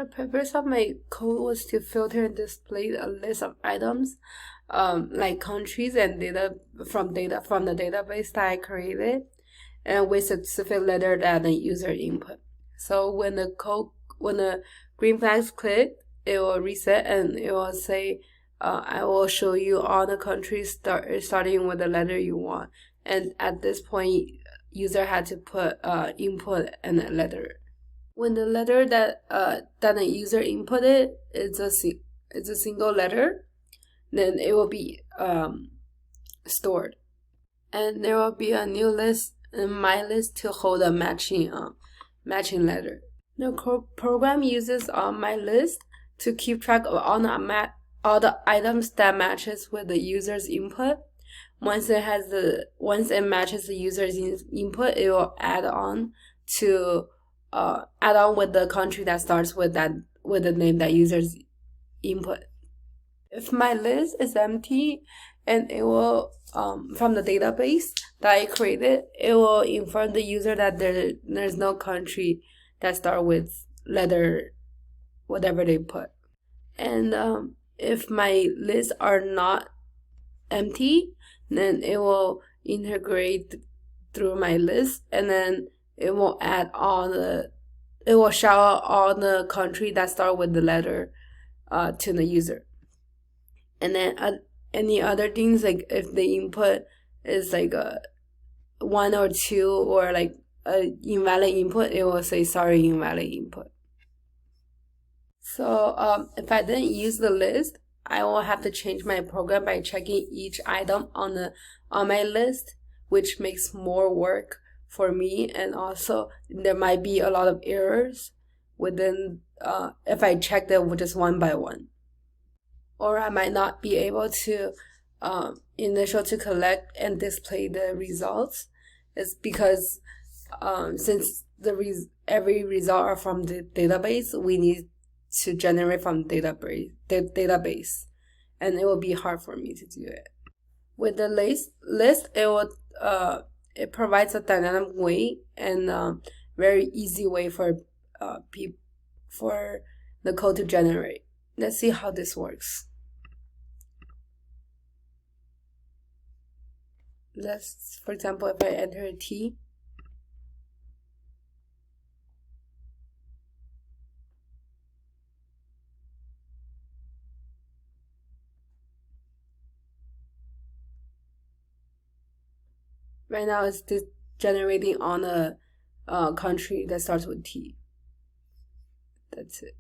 The purpose of my code was to filter and display a list of items, like countries and data from the database that I created, and with specific letter that the user input. So when the green flags click, it will reset and it will say, I will show you all the countries starting with the letter you want. And at this point, user had to put input and a letter. When the letter that the user inputted is a single letter, then it will be stored, and there will be a new list in my list to hold a matching letter. The program uses my list to keep track of all the items that matches with the user's input. Once it matches the user's input, it will add on with the country that starts with the name that users input. If my list is empty, and it will from the database that I created, it will inform the user that there's no country that start with letter whatever they put. And if my lists are not empty, then it will integrate through my list, and then it will shout out all the country that start with the letter to the user. And then any other things, like if the input is like a 1 or 2 or like a invalid input, it will say sorry, invalid input. So if I didn't use the list, I will have to change my program by checking each item on my list, which makes more work for me, and also there might be a lot of errors within if I check them just one by one, or I might not be able to initial to collect and display the results. It's because since every result are from the database, we need to generate from the database, and it will be hard for me to do it. With the list, it provides a dynamic way and very easy way for the code to generate. Let's see how this works. For example, if I enter a T, right now it's generating on a country that starts with T. That's it.